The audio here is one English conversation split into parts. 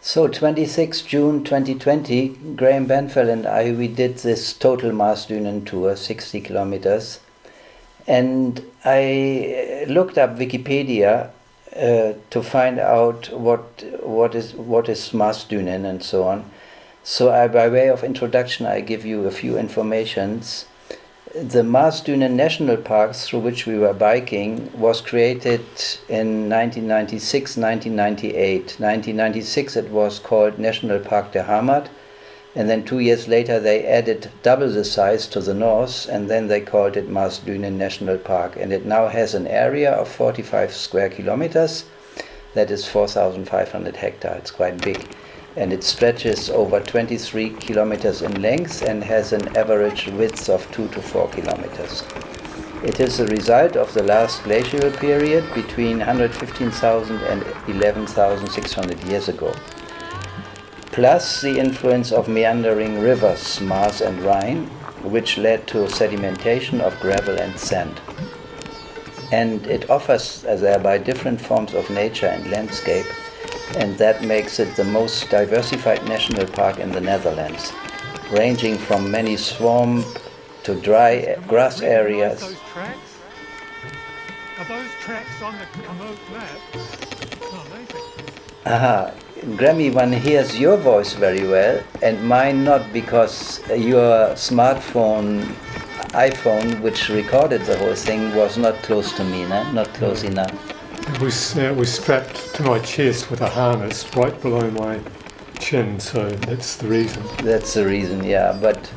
So 26 June 2020, Graham Benfell and I, we did this total Maasduinen tour, 60 kilometers. And I looked up Wikipedia to find out what is Maasduinen and so on. So by way of introduction, I give you a few informations. The Maasduinen National Park, through which we were biking, was created in 1996, 1998. 1996 it was called Nationalpark der Heimat, and then 2 years later they added double the size to the north, and then they called it Maasduinen National Park, and it now has an area of 45 square kilometers. That is 4,500 hectares. It's quite big. And it stretches over 23 kilometers in length and has an average width of 2 to 4 kilometers. It is a result of the last glacial period between 115,000 and 11,600 years ago, plus the influence of meandering rivers, Maas and Rhine, which led to sedimentation of gravel and sand. And it offers thereby different forms of nature and landscape, and that makes it the most diversified national park in the Netherlands, ranging from many swamp to dry grass areas. Those tracks? Are those tracks on the Komoot map? Oh, amazing. Aha, Grammy, one hears your voice very well, and mine not, because your iPhone, which recorded the whole thing, was not close to me, not close enough. It was strapped to my chest with a harness right below my chin, so that's the reason. That's the reason, yeah, but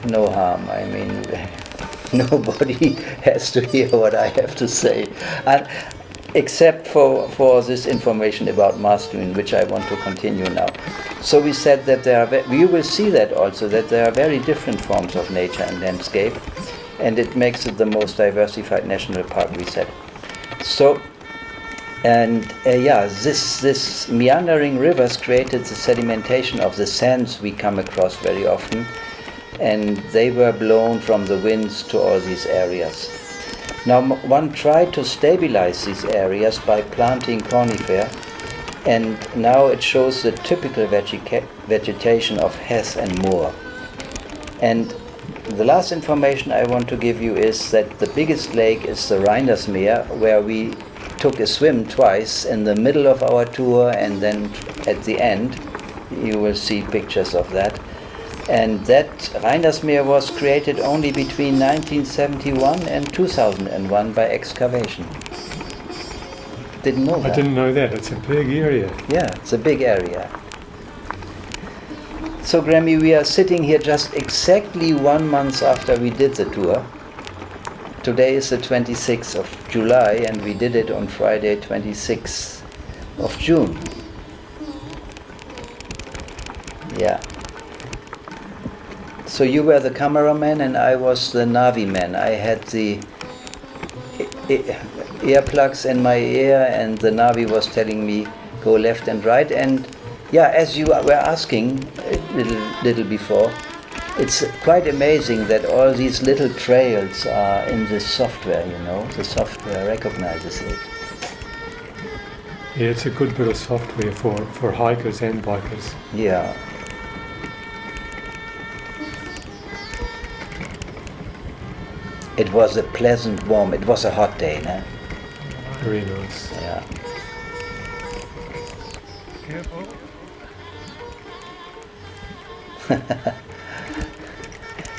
no harm. I mean, nobody has to hear what I have to say, except for this information about Maasduinen, which I want to continue now. So we said that you will see that also, that there are very different forms of nature and landscape, and it makes it the most diversified national park, we said. So, and this meandering rivers created the sedimentation of the sands we come across very often, and they were blown from the winds to all these areas. Now, one tried to stabilize these areas by planting conifer, and now it shows the typical vegetation of heath and moor. And the last information I want to give you is that the biggest lake is the Reindersmeer, where we took a swim twice in the middle of our tour, and then at the end you will see pictures of that. And that Reindersmeer was created only between 1971 and 2001 by excavation. Didn't know that. I didn't know that. It's a big area. Yeah, it's a big area. So Grammy, we are sitting here just exactly 1 month after we did the tour. Today is the 26th of July, and we did it on Friday, 26th of June. Yeah. So you were the cameraman and I was the Navi man. I had the earplugs in my ear, and the Navi was telling me go left and right. And yeah, as you were asking a little before, it's quite amazing that all these little trails are in this software, the software recognizes it. Yeah, it's a good bit of software for hikers and bikers. Yeah. It was a pleasant, warm, it was a hot day, no? Very nice. Yeah. Careful.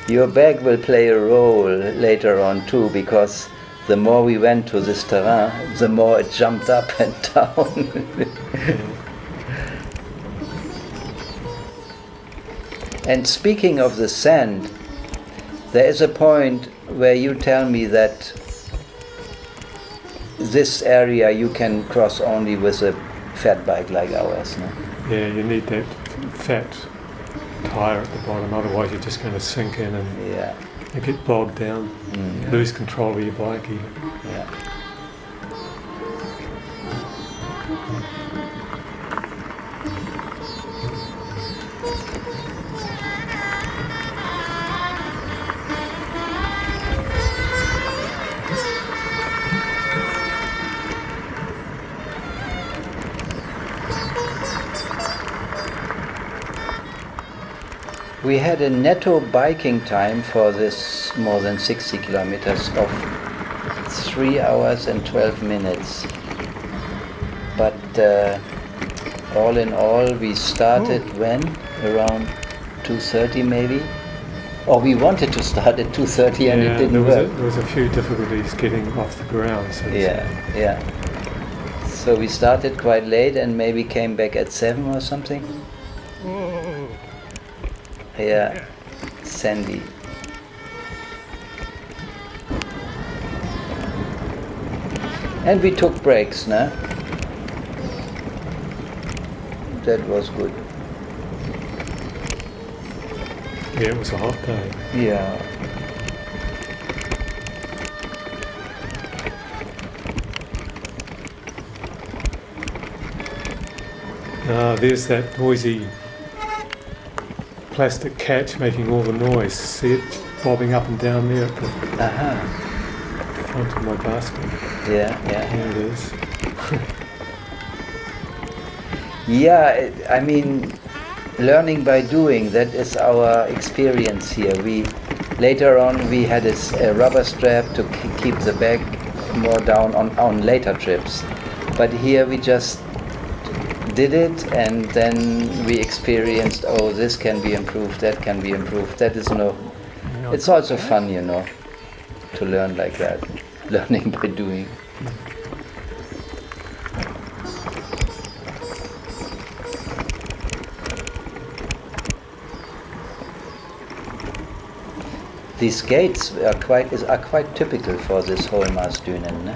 Your bag will play a role later on too, because the more we went to this terrain, the more it jumped up and down. And speaking of the sand, there is a point where you tell me that this area you can cross only with a fat bike like ours, no? Yeah, you need that fat tire at the bottom, otherwise you're just going to sink in and you get bogged down, lose control of your bike even. Yeah. We had a netto biking time for this more than 60 kilometers of 3 hours and 12 minutes. But all in all, we started when? Around 2:30 maybe? Or we wanted to start at 2:30 and it didn't work. There was a few difficulties getting off the ground. So yeah. So we started quite late and maybe came back at 7 or something. Whoa. Yeah, sandy. And we took breaks, no? That was good. Yeah, it was a hot day. Yeah. There's that noisy plastic catch making all the noise. See it bobbing up and down there at the front of my basket. Yeah. There it is. Yeah, I mean, learning by doing, that is our experience here. Later on we had a rubber strap to keep the bag more down on later trips. But here we just did it, and then we experienced, oh, this can be improved, that can be improved. That is it's also fun, to learn like that. Learning by doing. These gates are quite typical for this whole Maasduinen, ne?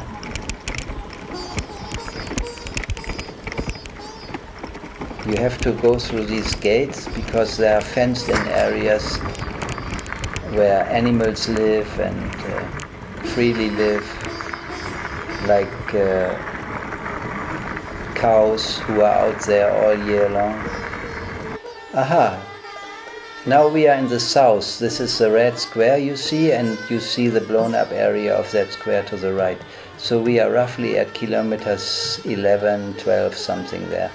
You have to go through these gates because they are fenced in areas where animals live and freely live, like cows who are out there all year long. Aha! Now we are in the south. This is the red square you see, and you see the blown up area of that square to the right. So we are roughly at kilometers 11, 12, something there.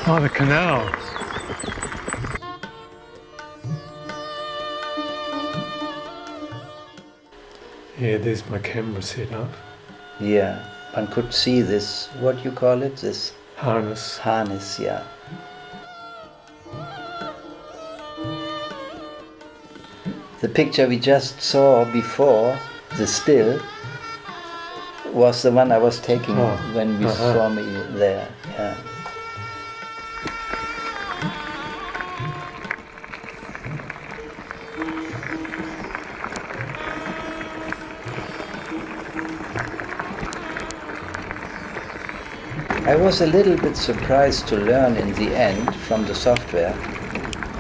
Oh, the canal. Yeah, there's my camera set up. Yeah, one could see this, what you call it, this Harness. harness, yeah. The picture we just saw before, the still, was the one I was taking when we saw me there. Yeah. I was a little bit surprised to learn in the end from the software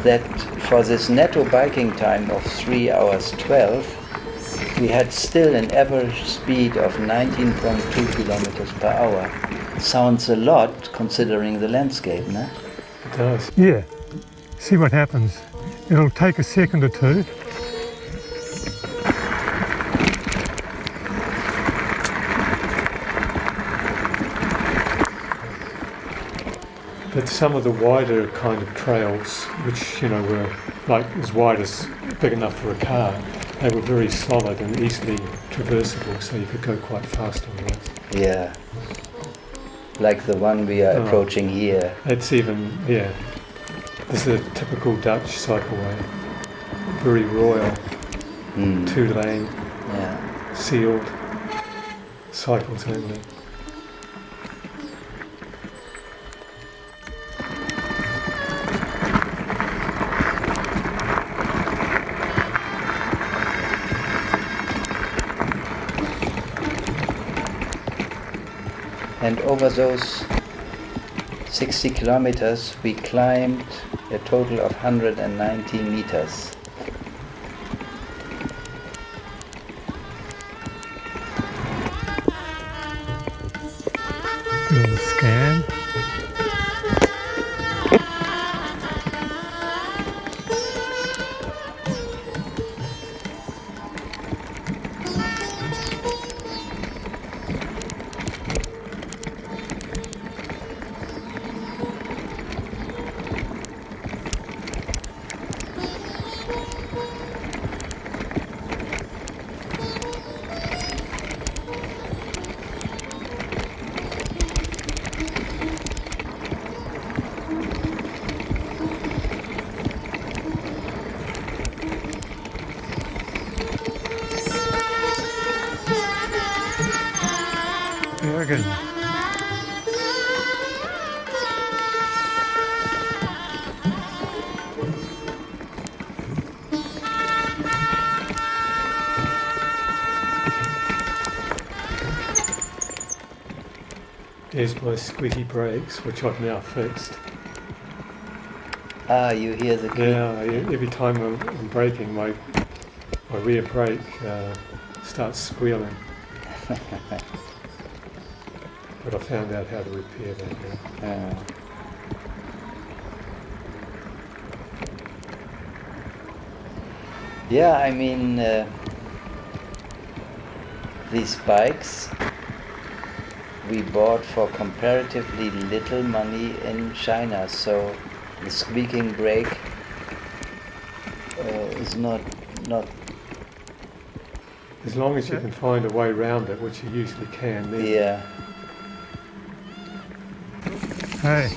that for this netto biking time of 3 hours 12, we had still an average speed of 19.2 kilometers per hour. Sounds a lot considering the landscape, no? It does. Yeah. See what happens. It'll take a second or two. But some of the wider kind of trails, which were like as wide as big enough for a car, they were very solid and easily traversable, so you could go quite fast on those. Yeah. Like the one we are approaching here. It's even, this is a typical Dutch cycleway. Very royal, 2-lane, sealed, cycles only. And over those 60 kilometers, we climbed a total of 190 meters. Gegen. There's my squeaky brakes, which I've now fixed. Ah, you hear the creak? Yeah, every time I'm braking, my rear brake starts squealing. But I found out how to repair that now. Yeah, I mean, these bikes we bought for comparatively little money in China, so the squeaking brake is not. As long as you can find a way around it, which you usually can. Then Yeah. Hey.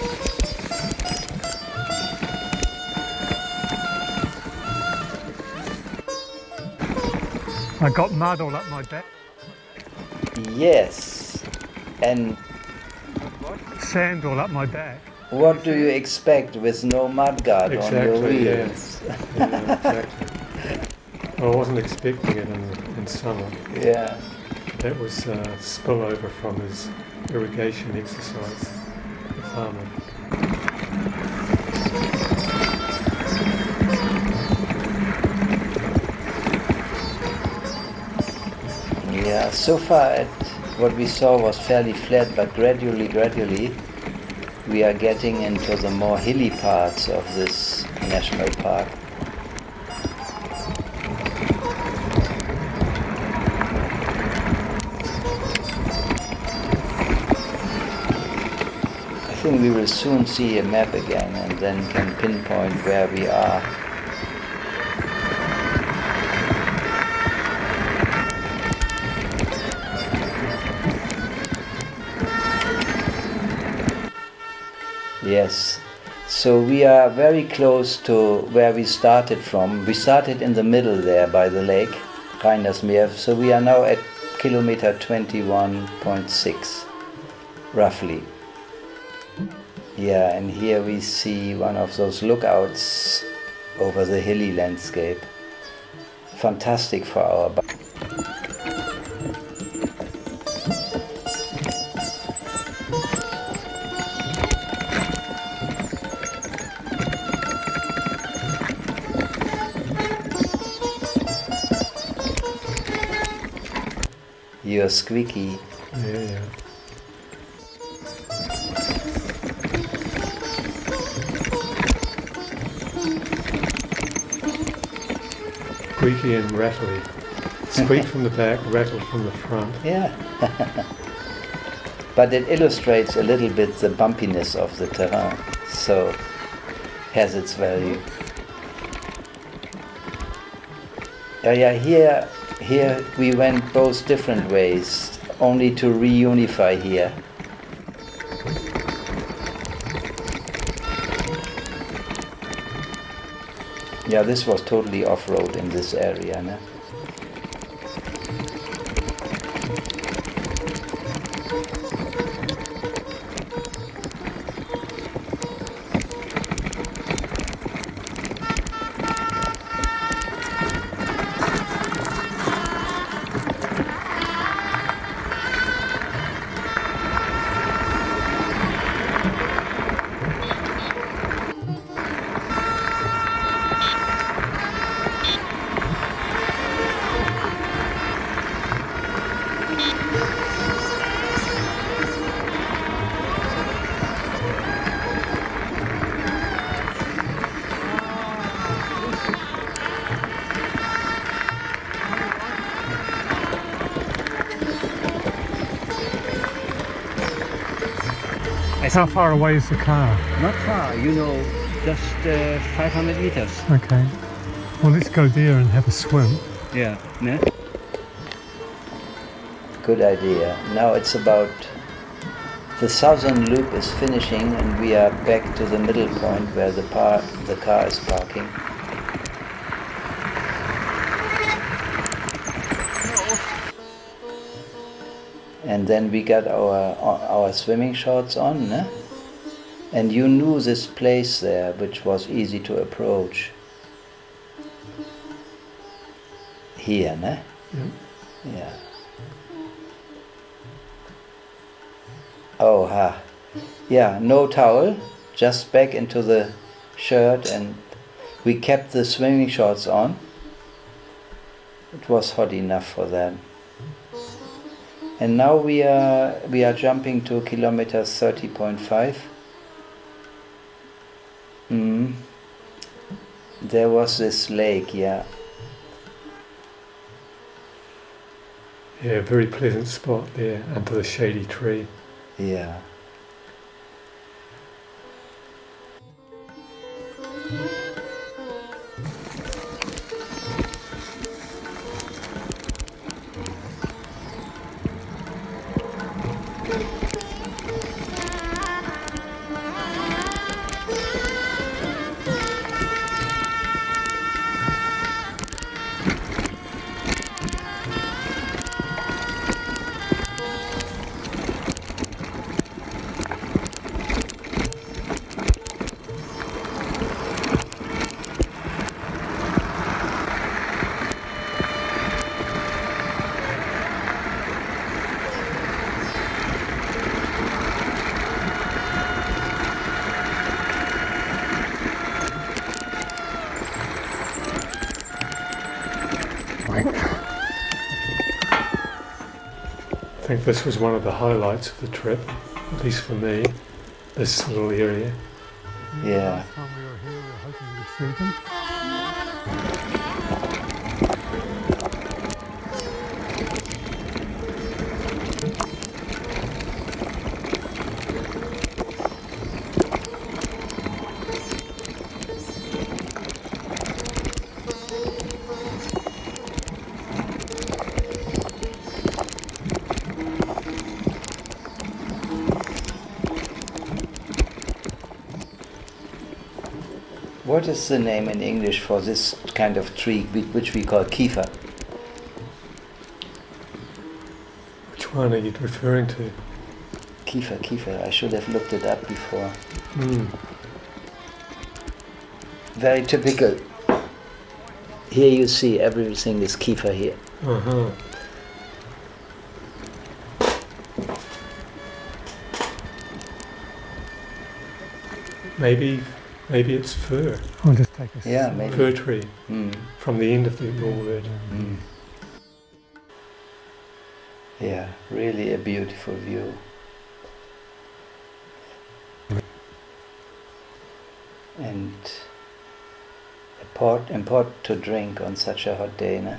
I got mud all up my back. Yes. And Sand all up my back. what do you expect with no mudguard on your Exactly, yeah. wheels? Yeah, exactly. I wasn't expecting it in summer. Yeah. That was spillover from his irrigation exercise, the farmer. Yeah, so far what we saw was fairly flat, but gradually we are getting into the more hilly parts of this national park. I think we will soon see a map again and then can pinpoint where we are. Yes, so we are very close to where we started from. We started in the middle there by the lake, Reindersmeer, so we are now at kilometer 21.6, roughly. Yeah, and here we see one of those lookouts over the hilly landscape. Fantastic for our bike. You're squeaky. Yeah. Squeaky and rattly. Squeak from the back, rattle from the front. Yeah. But it illustrates a little bit the bumpiness of the terrain, so has its value. Yeah, here we went both different ways, only to reunify here. Yeah, this was totally off-road in this area, no? How far away is the car? Not far, just 500 meters. Okay. Well, let's go there and have a swim. Yeah, ne? Good idea. Now it's about the southern loop is finishing and we are back to the middle point where the car is parking. And then we got our swimming shorts on, ne? And you knew this place there, which was easy to approach. Here, ne? Yep. Yeah. Oh, ha. Yeah, no towel, just back into the shirt, and we kept the swimming shorts on. It was hot enough for that. And now we are jumping to kilometer 30.5. There was this lake, yeah. Yeah, very pleasant spot there under the shady tree. Yeah. I think this was one of the highlights of the trip, at least for me, this little area. Yeah. Last time we were here, we were hoping we'd see them. What is the name in English for this kind of tree, which we call kiefer? Which one are you referring to? Kiefer. I should have looked it up before. Mm. Very typical. Here you see everything is kiefer here. Uh-huh. Maybe it's fir. I'll just take a Yeah, maybe. Fir tree Mm. from the end of the orchard. Mm. Yeah, really a beautiful view. And important to drink on such a hot day, no?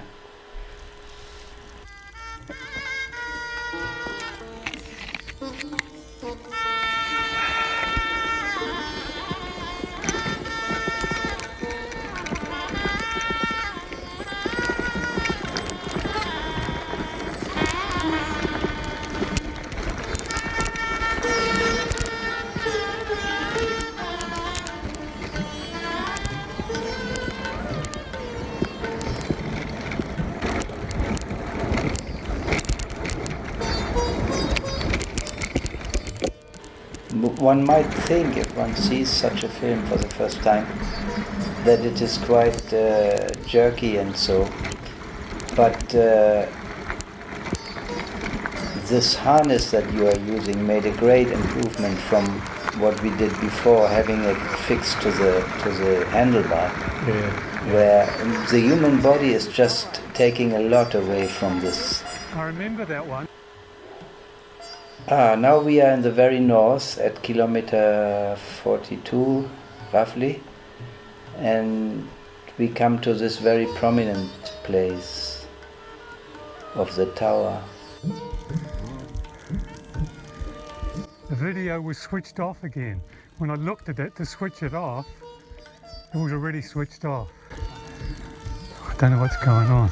One might think, if one sees such a film for the first time, that it is quite jerky and so, but this harness that you are using made a great improvement from what we did before, having it fixed to the handlebar, Yeah. where the human body is just taking a lot away from this. I remember that one. Now we are in the very north at kilometer 42, roughly, and we come to this very prominent place of the tower. The video was switched off again. When I looked at it to switch it off, it was already switched off. don't know what's going on.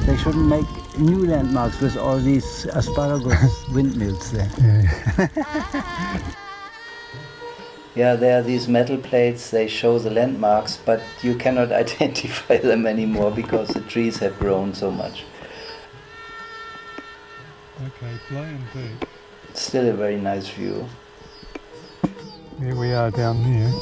They shouldn't make new landmarks with all these asparagus windmills there. Yeah. Yeah, there are these metal plates, they show the landmarks, but you cannot identify them anymore because the trees have grown so much. Okay, play and do. It's still a very nice view. Here we are down there.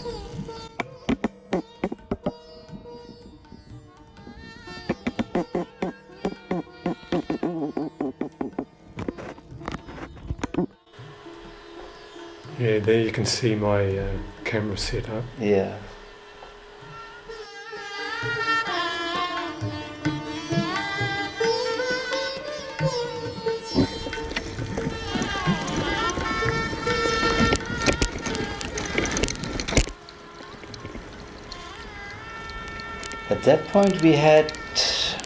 Yeah, there you can see my camera set up. Yeah. At that point we had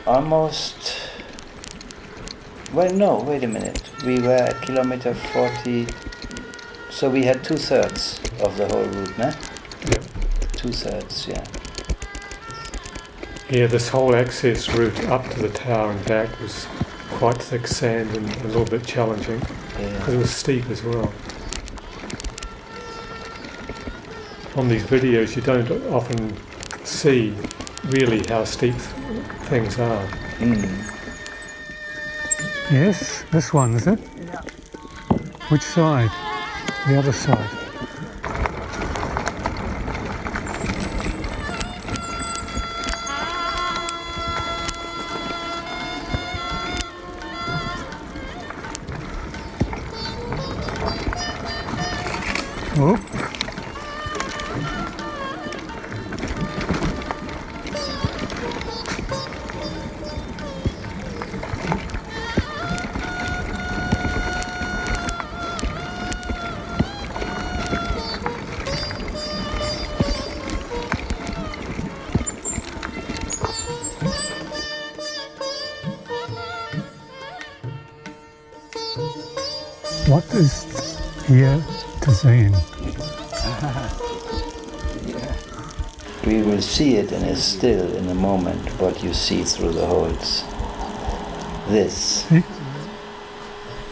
almost, well no, wait a minute, we were at kilometer 40, so we had 2/3 of the whole route, no? Yep. 2/3, yeah. Yeah, this whole access route up to the tower and back was quite thick sand and a little bit challenging because it was steep as well. On these videos you don't often see really how steep things are. Yes, this one, is it? Yeah. Which side? The other side. Oh. What is here to sehen? Yeah. We will see it in a still in a moment, what you see through the holes. This.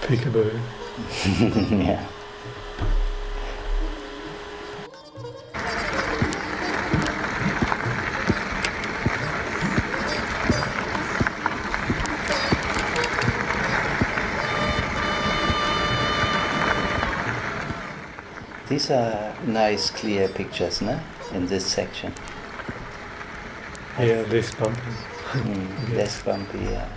Peekaboo. Yeah. These are nice clear pictures, no? In this section. Yeah, less bumpy. Less bumpy, yeah.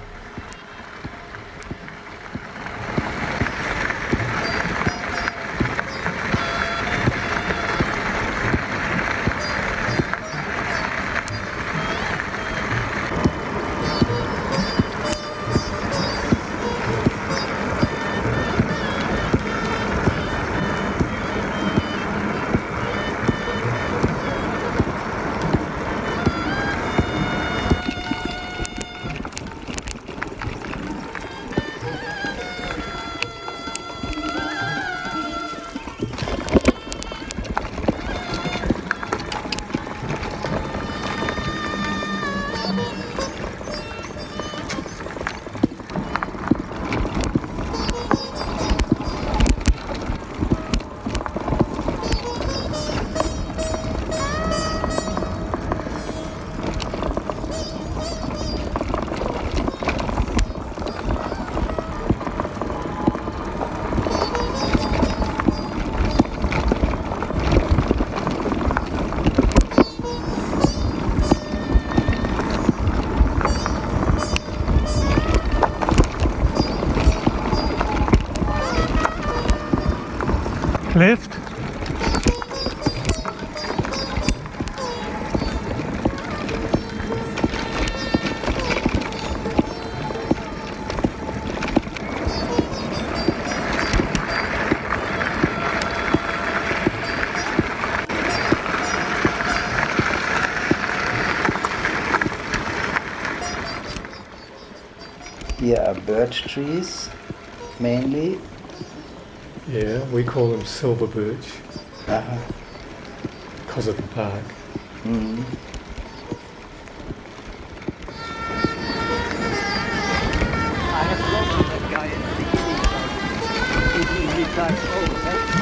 Left. Here are birch trees, mainly. Yeah, we call them silver birch Uh-huh. because of the bark. Mm. I have lost that guy at the beginning. He replied, oh, that's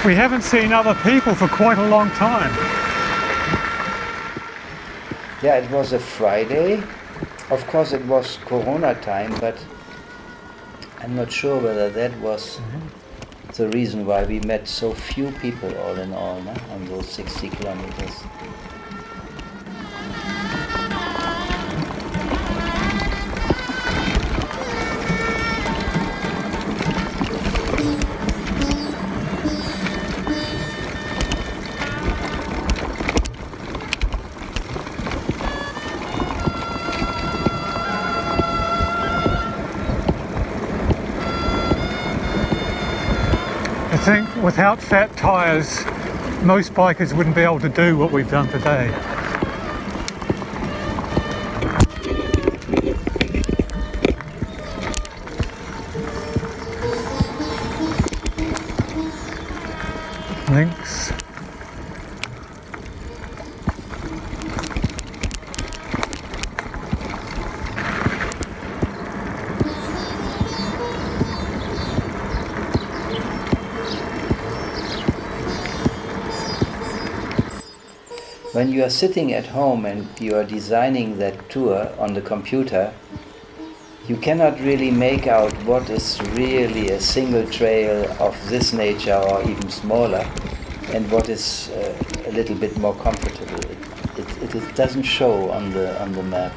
We haven't seen other people for quite a long time. Yeah, it was a Friday. Of course, it was Corona time, but I'm not sure whether that was the reason why we met so few people all in all, no? On those 60 kilometers. I think without fat tyres, most bikers wouldn't be able to do what we've done today. Links. When you are sitting at home and you are designing that tour on the computer, you cannot really make out what is really a single trail of this nature or even smaller, and what is a little bit more comfortable. It doesn't show on the map.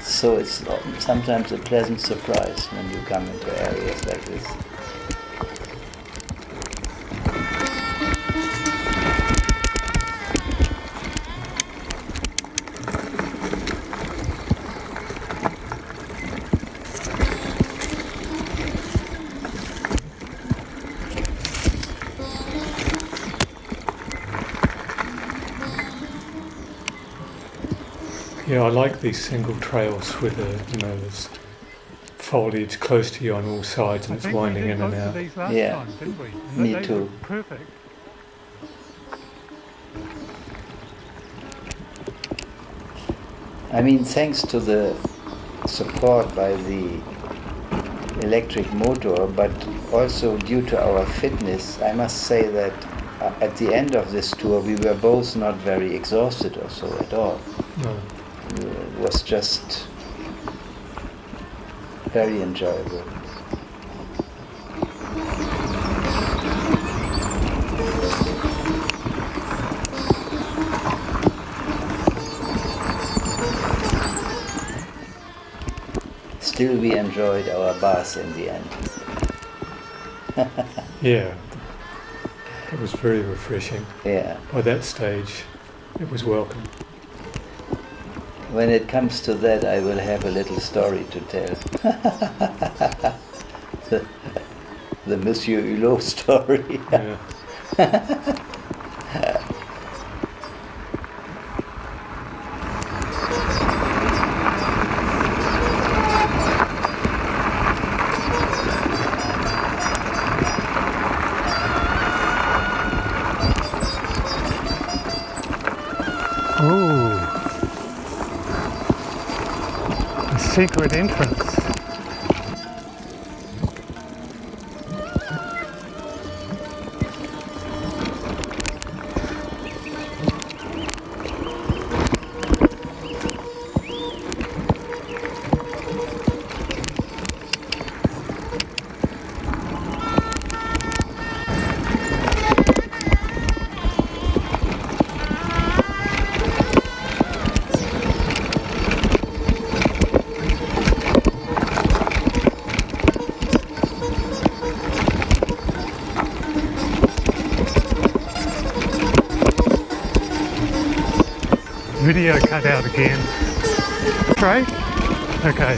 So it's sometimes a pleasant surprise when you come into areas like this. Yeah, I like these single trails with this foliage close to you on all sides and it's winding in and out. These last Yeah. time, didn't we? Me They too. were perfect. I mean, thanks to the support by the electric motor, but also due to our fitness, I must say that at the end of this tour we were both not very exhausted or so at all. No. It was just very enjoyable. Still, we enjoyed our bath in the end. Yeah, it was very refreshing. Yeah. By that stage, it was welcome. When it comes to that, I will have a little story to tell. the Monsieur Hulot story. Yeah. Ooh. A secret entrance. Video cut out again. Right? Okay.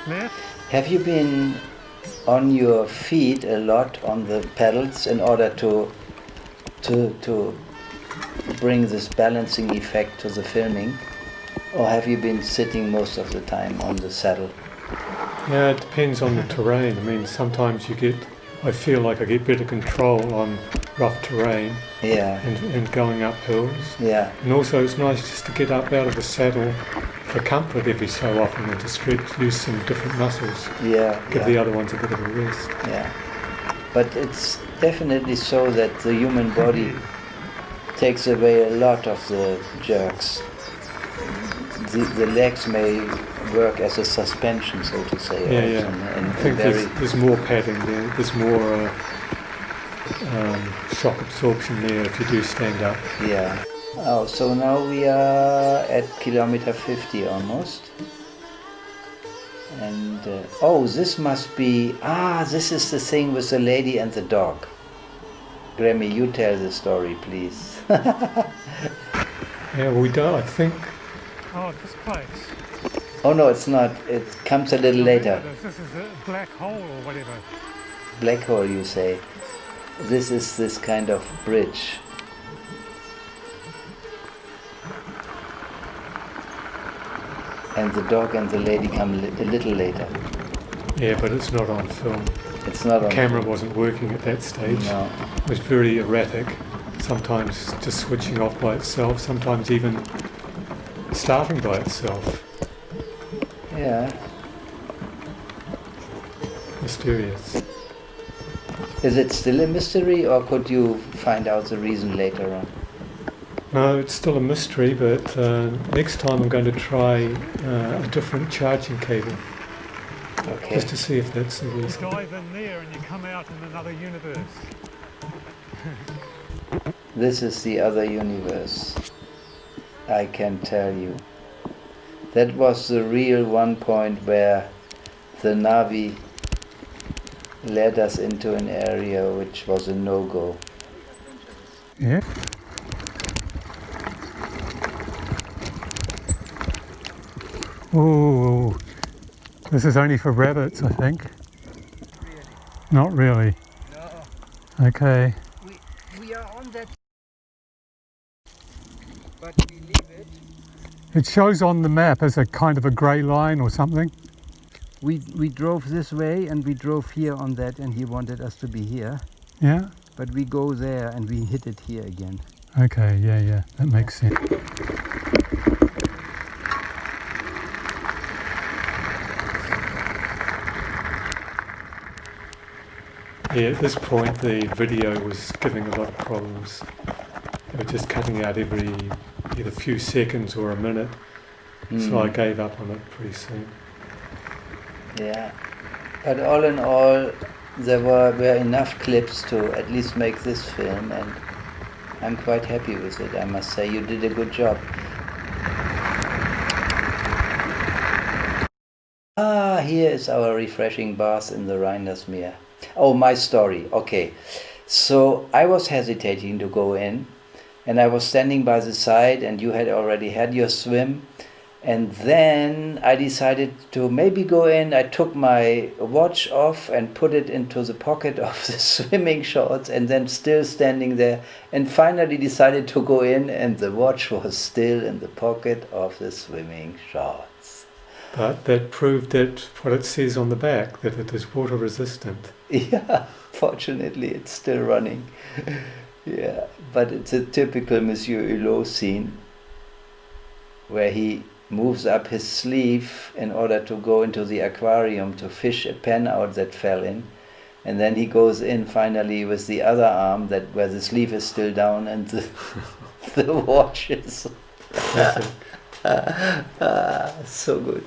Left. Have you been on your feet a lot on the pedals in order to bring this balancing effect to the filming? Or have you been sitting most of the time on the saddle? Yeah, it depends on the terrain. I mean, sometimes I feel like I get better control on rough terrain Yeah, and going up hills. yeah, And also it's nice just to get up out of the saddle for comfort every so often and to stretch, use some different muscles, yeah, give the yeah, other ones a bit of a rest. yeah. But it's definitely so that the human body takes away a lot of the jerks. The legs may work as a suspension, so to say. Yeah, also, yeah. and I think very, there's more padding there, there's more shock absorption there if you do stand up. yeah. Oh, so now we are at kilometer 50 almost. And, oh, this must be, this is the thing with the lady and the dog. Grammy, you tell the story, please. Yeah, well, we don't, I think, Oh, this place. Oh no, it's not. It comes a little later. This is a black hole or whatever. Black hole, you say. This is this kind of bridge. And the dog and the lady come a little later. yeah, but it's not on film. It's not The on camera wasn't working at that stage. No. It was very erratic, sometimes just switching off by itself, sometimes even starting by itself. Yeah. Mysterious. Is it still a mystery, or could you find out the reason later on? No, it's still a mystery, but next time I'm going to try a different charging cable, Okay. just to see if that's the You reason. dive in there and you come out in another universe. This is the other universe. I can tell you. That was the real one point where the Navi led us into an area which was a no-go. Yeah. Oh, this is only for rabbits, I think. Not really. No, Okay. we are on that, but we leave it. It shows on the map as a kind of a grey line or something. We drove this way and we drove here on that, and he wanted us to be here, Yeah. but we go there and we hit it here again. Okay. Yeah. That makes sense. Yeah, at this point the video was giving a lot of problems. They were just cutting out every either few seconds or a minute, so I gave up on it pretty soon. Yeah, but all in all, there were enough clips to at least make this film, and I'm quite happy with it. I must say, you did a good job. Here is our refreshing bath in the Reindersmeer. Oh, my story. Okay, so I was hesitating to go in, and I was standing by the side, and you had already had your swim. And then I decided to maybe go in. I took my watch off and put it into the pocket of the swimming shorts, and then still standing there, and finally decided to go in, and the watch was still in the pocket of the swimming shorts. But that proved that what it says on the back, that it is water resistant. Yeah, fortunately it's still running. Yeah, but it's a typical Monsieur Hulot scene where he moves up his sleeve in order to go into the aquarium to fish a pen out that fell in, and then he goes in finally with the other arm that where the sleeve is still down and the watch is so good.